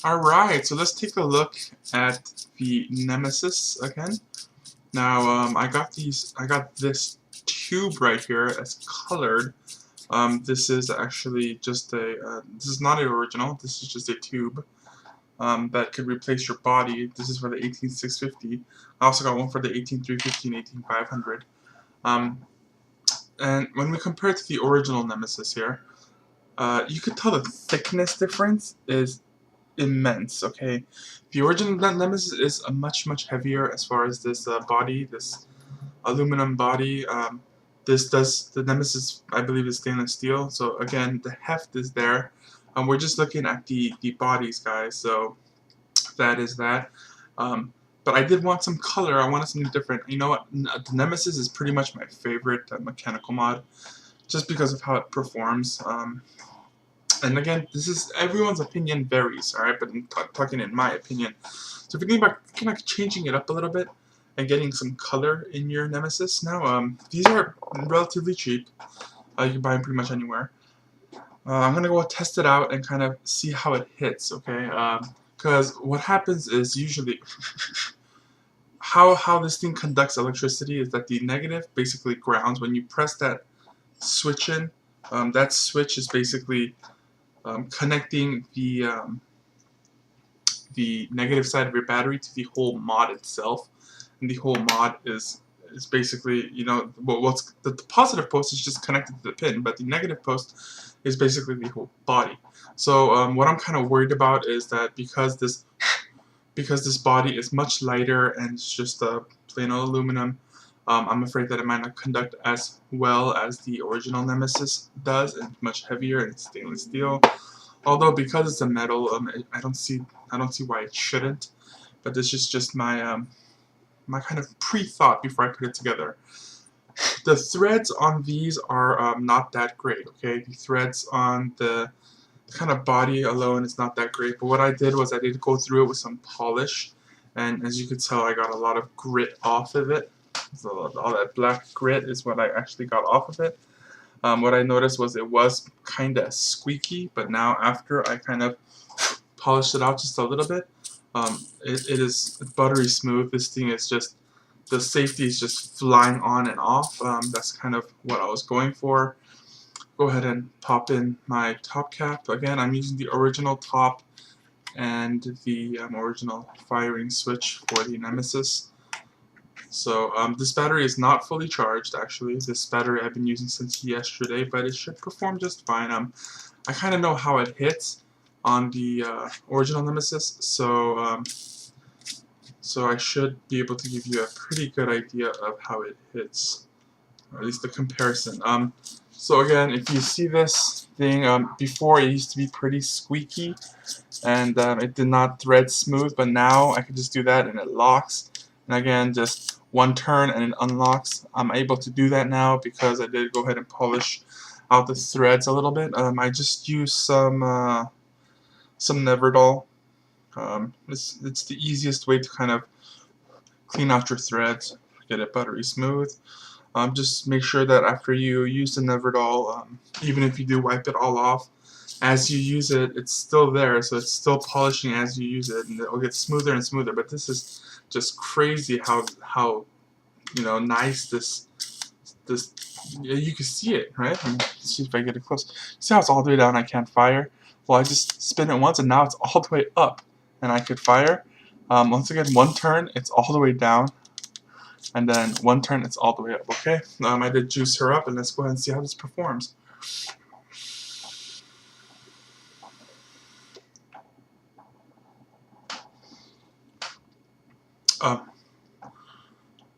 Alright, so let's take a look at the Nemesis again. Now, I got this tube right here as colored. This is actually just this is not an original, this is just a tube that could replace your body. This is for the 18650. I also got one for the 18350 and 18500. And when we compare it to the original Nemesis here, you could tell the thickness difference is immense. Okay, the original Nemesis is a much heavier as far as this body, this aluminum body. The Nemesis, I believe, is stainless steel. So again, the heft is there. We're just looking at the bodies, guys. So that is that. But I did want some color. I wanted something different. You know what? The Nemesis is pretty much my favorite mechanical mod, just because of how it performs. And again, this is everyone's opinion varies, all right. But I'm talking in my opinion. So if you're thinking about kind of changing it up a little bit and getting some color in your Nemesis, now these are relatively cheap. You can buy them pretty much anywhere. I'm gonna go test it out and kind of see how it hits, okay? Because what happens is usually how this thing conducts electricity is that the negative basically grounds when you press that switch in. That switch is basically connecting the negative side of your battery to the whole mod itself, and the whole mod is basically, you know, what's the positive post is just connected to the pin, but the negative post is basically the whole body. So what I'm kind of worried about is that because this body is much lighter and it's just plain old aluminum, I'm afraid that it might not conduct as well as the original Nemesis does, and much heavier and stainless steel. Although because it's a metal, I don't see why it shouldn't. But this is just my my kind of pre-thought before I put it together. The threads on these are not that great. Okay, the threads on the kind of body alone is not that great. But what I did was I did go through it with some polish, and as you can tell, I got a lot of grit off of it. So all that black grit is what I actually got off of it. What I noticed was it was kind of squeaky, but now after I kind of polished it out just a little bit, it is buttery smooth. This thing is just, the safety is just flying on and off. That's kind of what I was going for. Go ahead and pop in my top cap. Again, I'm using the original top and the original firing switch for the Nemesis. So this battery is not fully charged, actually. This battery I've been using since yesterday, but it should perform just fine. I kind of know how it hits on the original Nemesis, so so I should be able to give you a pretty good idea of how it hits, or at least the comparison. So again, if you see this thing, before it used to be pretty squeaky, and it did not thread smooth, but now I can just do that and it locks. And again, just one turn and it unlocks. I'm able to do that now because I did go ahead and polish out the threads a little bit. I just used some Neverdoll. It's the easiest way to kind of clean out your threads, get it buttery smooth. Just make sure that after you use the Neverdoll, even if you do wipe it all off, as you use it, it's still there, so it's still polishing as you use it, and it'll get smoother and smoother. But this is just crazy how you know, nice this you can see it, right? Let's see if I get it close. See how it's all the way down, I can't fire? Well, I just spin it once and now it's all the way up and I could fire. Once again, one turn, it's all the way down, and then one turn, it's all the way up. Okay, I did juice her up, and let's go ahead and see how this performs.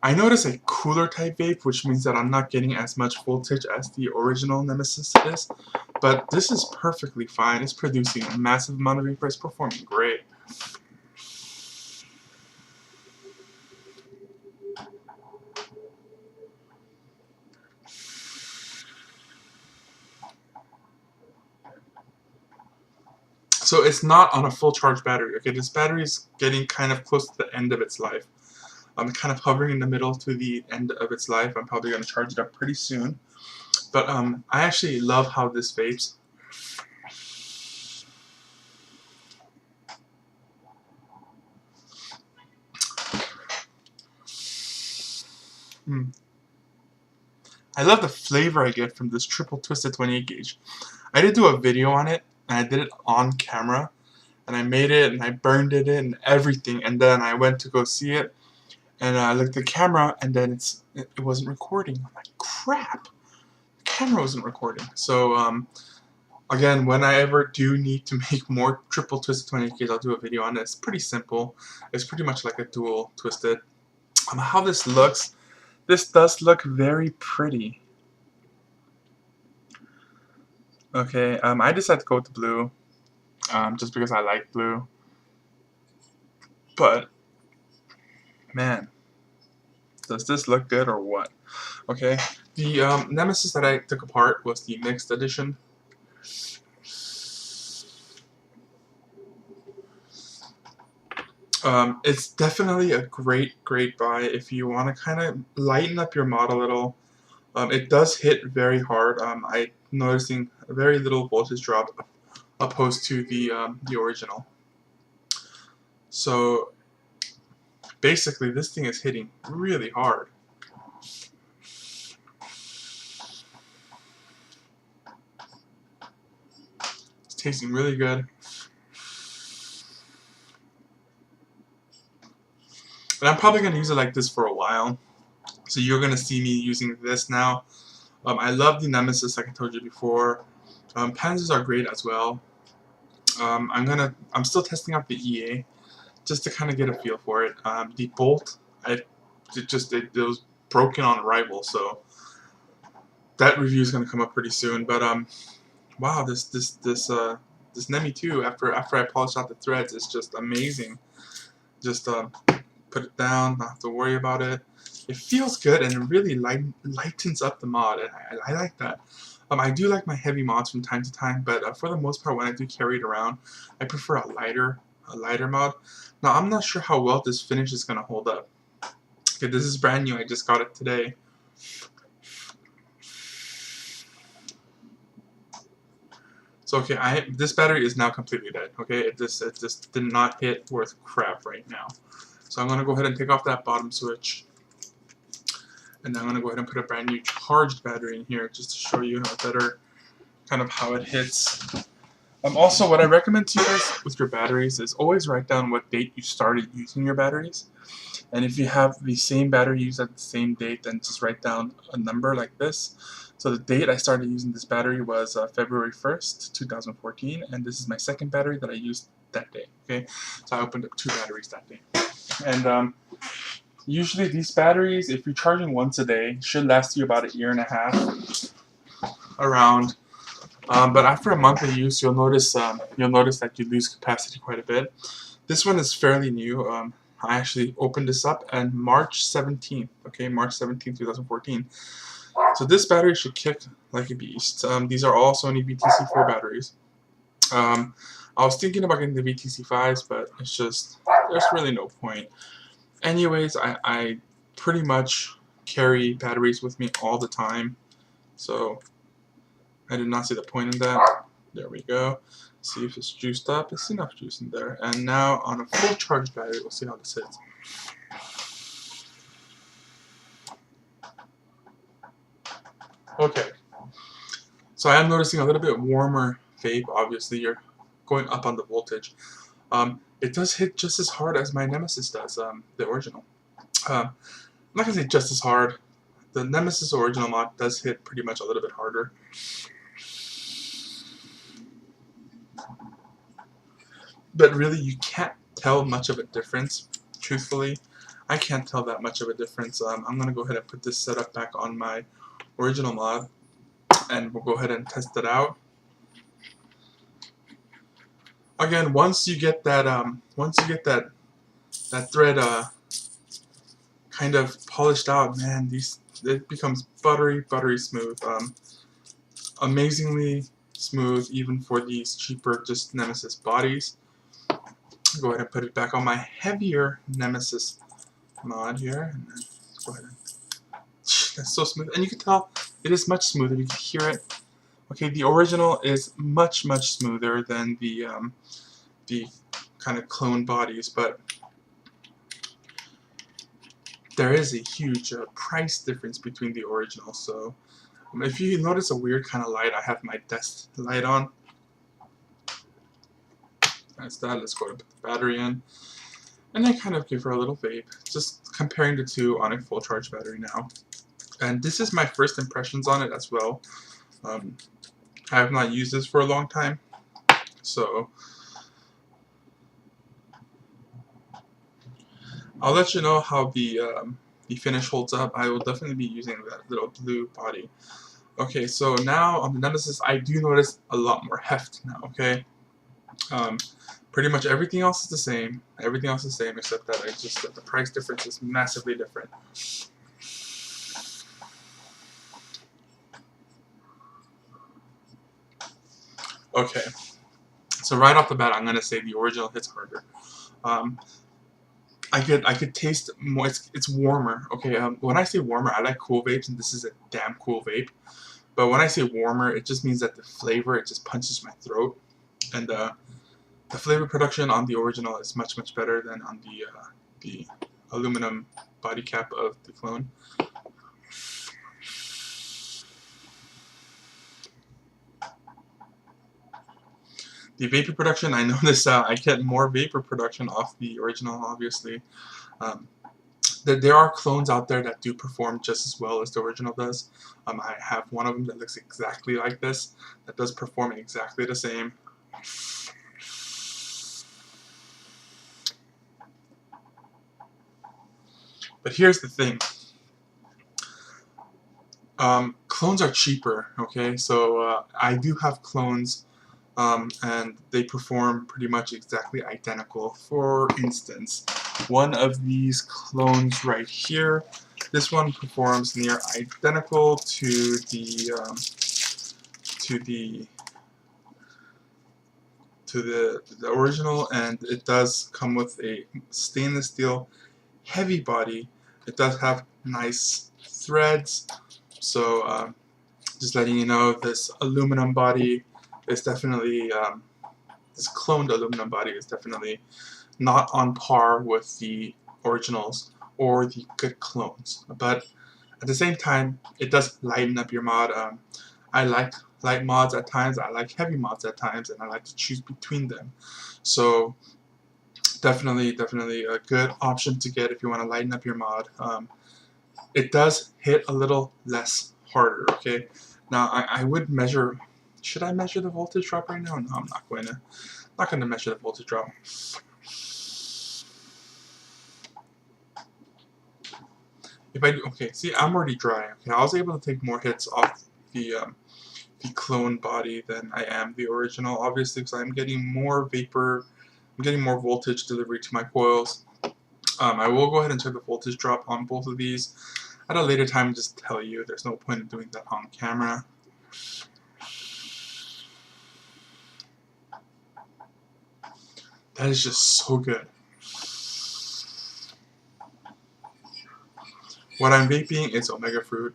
I notice a cooler type vape, which means that I'm not getting as much voltage as the original Nemesis is, but this is perfectly fine. It's producing a massive amount of vapor. It's performing great. So it's not on a full charge battery. Okay, this battery is getting kind of close to the end of its life. I'm kind of hovering in the middle to the end of its life. I'm probably going to charge it up pretty soon. But I actually love how this vapes. I love the flavor I get from this triple twisted 28 gauge. I did do a video on it, and I did it on camera, and I made it, and I burned it in, and everything, and then I went to go see it, and I looked at the camera, and then it wasn't recording. I'm like, crap, the camera wasn't recording. So, again, when I ever do need to make more triple twisted 28 gauge, I'll do a video on it. It's pretty simple. It's pretty much like a dual twisted. How this looks, this does look very pretty. Okay, I decided to go with the blue, just because I like blue. But, man, does this look good or what? Okay, the Nemesis that I took apart was the mixed edition. It's definitely a great buy if you want to kind of lighten up your mod a little. It does hit very hard. I'm noticing a very little voltage drop opposed to the original. So basically, this thing is hitting really hard. It's tasting really good. And I'm probably going to use it like this for a while. So you're going to see me using this now. I love the Nemesis, like I told you before. Pazzass are great as well. I'm still testing out the EA just to kind of get a feel for it. The bolt, it was broken on arrival, so that review is going to come up pretty soon. But wow, this Nemi 2 after I polish out the threads is just amazing. Just put it down, not have to worry about it. It feels good and it really lightens up the mod, and I like that. I do like my heavy mods from time to time, but for the most part, when I do carry it around, I prefer a lighter mod. Now, I'm not sure how well this finish is going to hold up. Okay, this is brand new. I just got it today. So okay, this battery is now completely dead. Okay, it just did not hit worth crap right now. So I'm going to go ahead and take off that bottom switch. And I'm going to go ahead and put a brand new charged battery in here just to show you a better kind of how it hits. Also, what I recommend to you guys with your batteries is always write down what date you started using your batteries. And if you have the same battery used at the same date, then just write down a number like this. So the date I started using this battery was February 1st, 2014, and this is my second battery that I used that day. Okay, so I opened up 2 batteries that day. And usually these batteries, if you're charging once a day, should last you about 1.5 years around. But after a month of use, you'll notice that you lose capacity quite a bit. This one is fairly new. I actually opened this up on March 17th. Okay, March 17th, 2014. So this battery should kick like a beast. These are all Sony VTC4 batteries. I was thinking about getting the VTC5s, but it's just, there's really no point. Anyways, I pretty much carry batteries with me all the time, so I did not see the point in that. There we go. See if it's juiced up. It's enough juice in there. And now on a full charge battery, we'll see how this hits. Okay, so I am noticing a little bit warmer vape. Obviously, you're going up on the voltage. It does hit just as hard as my Nemesis does, the original. I'm not going to say just as hard. The Nemesis original mod does hit pretty much a little bit harder. But really, you can't tell much of a difference, truthfully. I can't tell that much of a difference. I'm going to go ahead and put this setup back on my original mod, and we'll go ahead and test it out. Again, once you get that thread kind of polished out, man, it becomes buttery smooth. Amazingly smooth, even for these cheaper just Nemesis bodies. Go ahead and put it back on my heavier Nemesis mod here, and then go ahead and that's so smooth, and you can tell it is much smoother. You can hear it. Okay, the original is much smoother than the kind of clone bodies, but there is a huge price difference between the original. So if you notice a weird kind of light, I have my desk light on. That's that. Let's go to put the battery in. And then kind of give her a little vape. Just comparing the two on a full charge battery now. And this is my first impressions on it as well. I have not used this for a long time. So I'll let you know how the finish holds up. I will definitely be using that little blue body. Okay, so now on the Nemesis, I do notice a lot more heft now, okay? Pretty much everything else is the same. Everything else is the same, except that it's just that the price difference is massively different. Okay, so right off the bat, I'm gonna say the original hits harder. I could taste more. It's warmer. Okay, when I say warmer, I like cool vapes, and this is a damn cool vape. But when I say warmer, it just means that the flavor, it just punches my throat, and the flavor production on the original is much better than on the aluminum body cap of the clone. The vapor production, I notice I get more vapor production off the original, obviously. There are clones out there that do perform just as well as the original does. I have one of them that looks exactly like this, that does perform exactly the same. But here's the thing. Clones are cheaper, okay? So I do have clones, and they perform pretty much exactly identical. For instance, one of these clones right here, this one performs near identical to the original, and it does come with a stainless steel heavy body. It does have nice threads. So just letting you know, this aluminum body is definitely this cloned aluminum body is definitely not on par with the originals or the good clones. But at the same time, it does lighten up your mod. I like light mods at times, I like heavy mods at times, and I like to choose between them. So definitely a good option to get if you want to lighten up your mod. It does hit a little less harder, okay? Now I would measure, should I measure the voltage drop right now? No, I'm not going to measure the voltage drop. If I do, okay, see, I'm already dry. Okay, I was able to take more hits off the clone body than I am the original, obviously, because I'm getting more vapor, I'm getting more voltage delivery to my coils. I will go ahead and check the voltage drop on both of these at a later time and just tell you. There's no point in doing that on camera. That is just so good. What I'm vaping is Omega Fruit.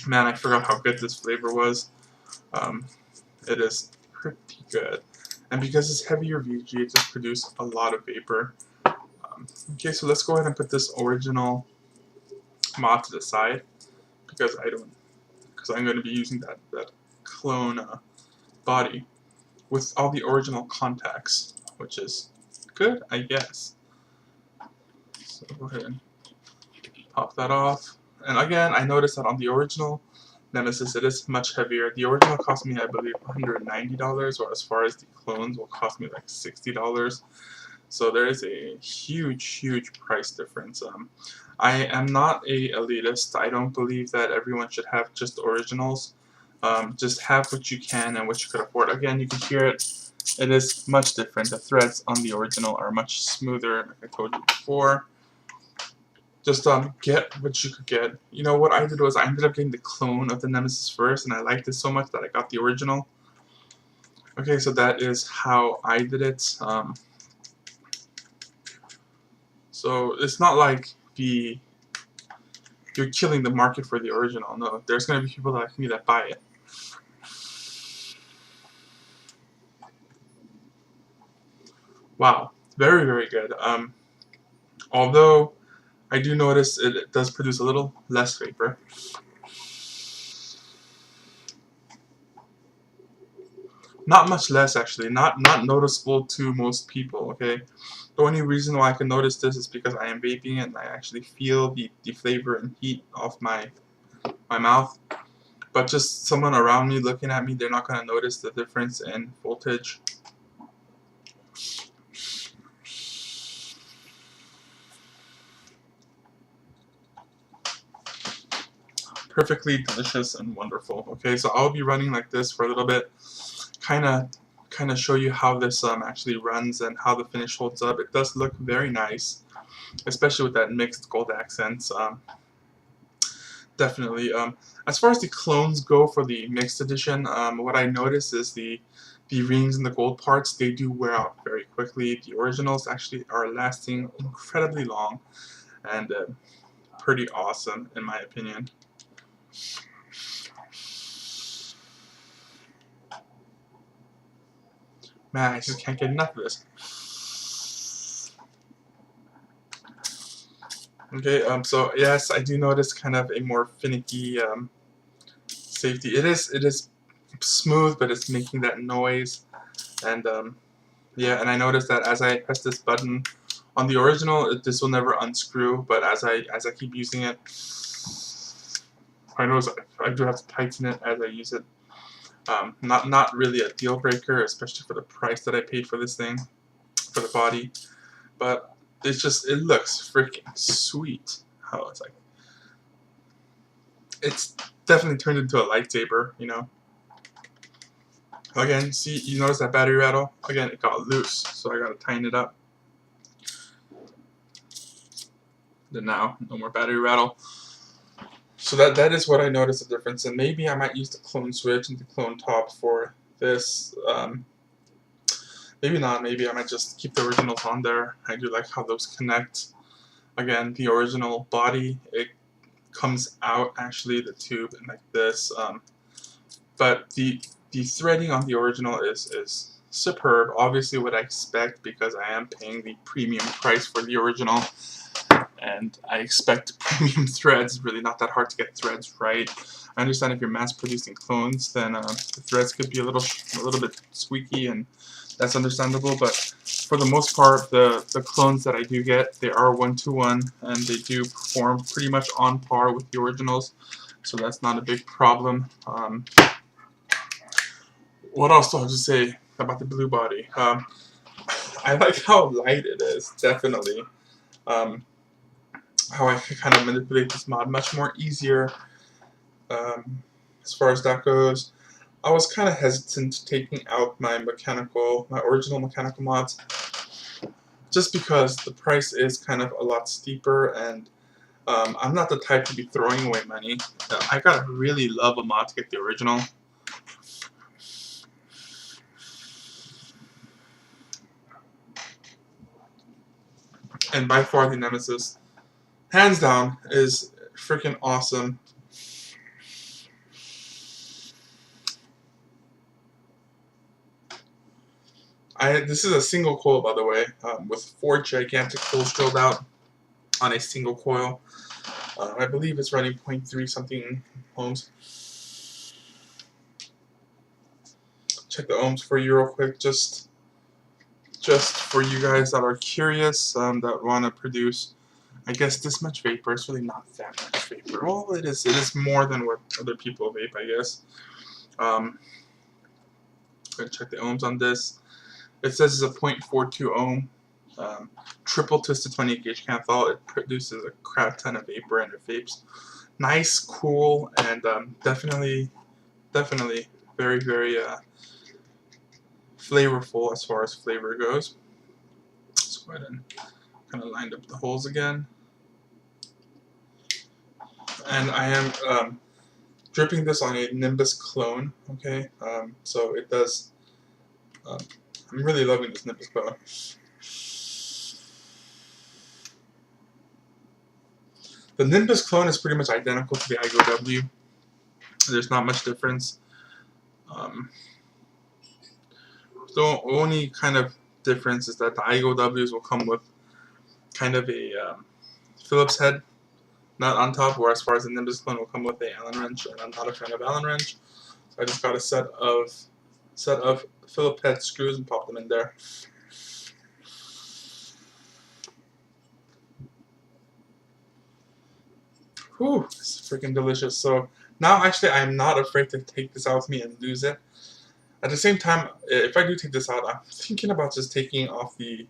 Man, I forgot how good this flavor was. It is pretty good. And because it's heavier VG, it just produces a lot of vapor. Okay, so let's go ahead and put this original mod to the side because I'm going to be using that clone body with all the original contacts, which is good, I guess. So go ahead and pop that off. And again, I noticed that on the original Nemesis, it is much heavier. The original cost me, I believe, $190, or as far as the clones will cost me like $60. So there is a huge price difference. I am not a elitist. I don't believe that everyone should have just originals. Just have what you can and what you could afford. Again, you can hear it. It is much different. The threads on the original are much smoother, like I told you before. Just get what you could get. You know, what I did was I ended up getting the clone of the Nemesis first, and I liked it so much that I got the original. Okay, so that is how I did it. So it's not like you're killing the market for the original. No, there's going to be people like me that buy it. Wow, very good. Although I do notice it does produce a little less vapor. Not much less, actually. Not noticeable to most people, okay? The only reason why I can notice this is because I am vaping it and I actually feel the flavor and heat of my mouth. But just someone around me looking at me, they're not going to notice the difference in voltage. Perfectly delicious and wonderful. Okay, so I'll be running like this for a little bit, kind of show you how this actually runs and how the finish holds up. It does look very nice, especially with that mixed gold accents. Definitely. As far as the clones go for the mixed edition, what I notice is the rings and the gold parts, they do wear out very quickly. The originals actually are lasting incredibly long and pretty awesome in my opinion. Man, I just can't get enough of this. Okay, so yes, I do notice kind of a more finicky safety. It is smooth, but it's making that noise, and yeah, and I noticed that as I press this button on the original, this will never unscrew, but as I keep using it, I notice I do have to tighten it as I use it. Not really a deal breaker, especially for the price that I paid for this thing, for the body, but it's just, it looks freaking sweet. How it's like, it's definitely turned into a lightsaber, you know. Again, see, you notice that battery rattle? Again, it got loose, so I gotta tighten it up. Then now, no more battery rattle. So that is what I noticed the difference, and maybe I might use the clone switch and the clone top for this. Maybe not, maybe I might just keep the originals on there. I do like how those connect. Again, the original body, it comes out actually, the tube, and like this. But the threading on the original is superb. Obviously what I expect, because I am paying the premium price for the original. And I expect premium threads. It's really not that hard to get threads right. I understand if you're mass producing clones, then the threads could be a little bit squeaky, and that's understandable. But for the most part, the clones that I do get, they are 1-to-1, and they do perform pretty much on par with the originals. So that's not a big problem. What else do I have to say about the blue body? I like how light it is, definitely. How I can kind of manipulate this mod much more easier as far as that goes. I was kind of hesitant taking out my original mechanical mods, just because the price is kind of a lot steeper, and I'm not the type to be throwing away money. I gotta really love a mod to get the original. And by far the Nemesis, hands down, is freaking awesome. This is a single coil, by the way, with 4 gigantic holes drilled out on a single coil. I believe it's running 0.3 something ohms. Check the ohms for you real quick, just for you guys that are curious, that want to produce, I guess, this much vapor. It's really not that much vapor. Well, it is more than what other people vape, I guess. I'm gonna check the ohms on this. It says it's a 0.42 ohm, triple twisted 28 gauge canthal. It produces a crap ton of vapor, and it vapes nice, cool, and definitely very, very flavorful as far as flavor goes. Let's go ahead and kind of lined up the holes again. And I am dripping this on a Nimbus clone, okay? So it does, I'm really loving this Nimbus clone. The Nimbus clone is pretty much identical to the IGO W. There's not much difference. The only kind of difference is that the IGO Ws will come with kind of a Phillips head nut on top, or as far as the Nemesis clone will come with a Allen wrench, and I'm not a fan of Allen wrench, so I just got a set of Phillips head screws and pop them in there. Whew, it's freaking delicious. So now actually I'm not afraid to take this out with me and lose it. At the same time, if I do take this out, I'm thinking about just taking off the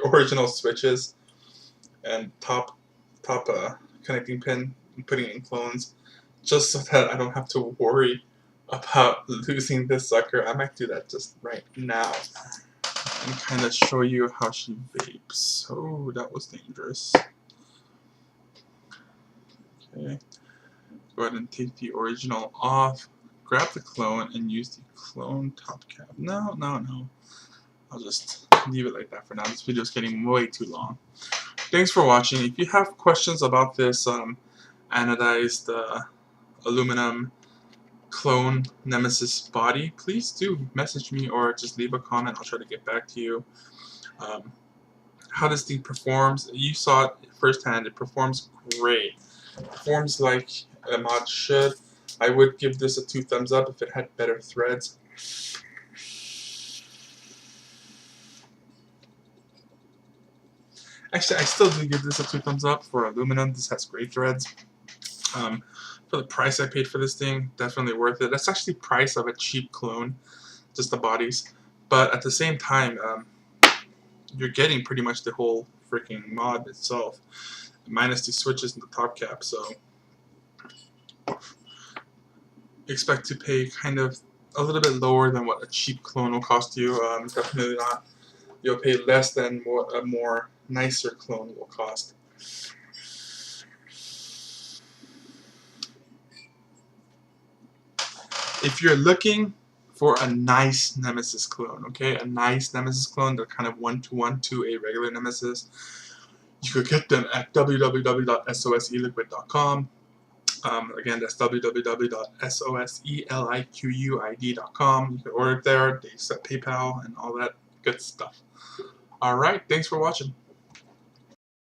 original switches and top connecting pin and putting it in clones, just so that I don't have to worry about losing this sucker. I might do that just right now and kind of show you how she vapes. Oh, that was dangerous. Okay, go ahead and take the original off, grab the clone, and use the clone top cap. No. I'll just leave it like that for now. This video is getting way too long. Thanks for watching. If you have questions about this anodized aluminum clone Nemesis body, please do message me or just leave a comment. I'll try to get back to you. How this thing performs, you saw it firsthand. It performs great. It performs like a mod should. I would give this a 2 thumbs up if it had better threads. Actually, I still do give this a 2 thumbs up for aluminum. This has great threads. For the price I paid for this thing, definitely worth it. That's actually the price of a cheap clone, just the bodies. But at the same time, you're getting pretty much the whole freaking mod itself, minus the switches and the top cap. So expect to pay kind of a little bit lower than what a cheap clone will cost you. Definitely not. You'll pay less than what a more nicer clone will cost. If you're looking for a nice Nemesis clone, okay, a nice Nemesis clone, they're kind of 1-to-1 to a regular Nemesis, you could get them at www.soseliquid.com. Again, that's www.soseliquid.com. You can order it there. They accept PayPal and all that good stuff. Alright, thanks for watching.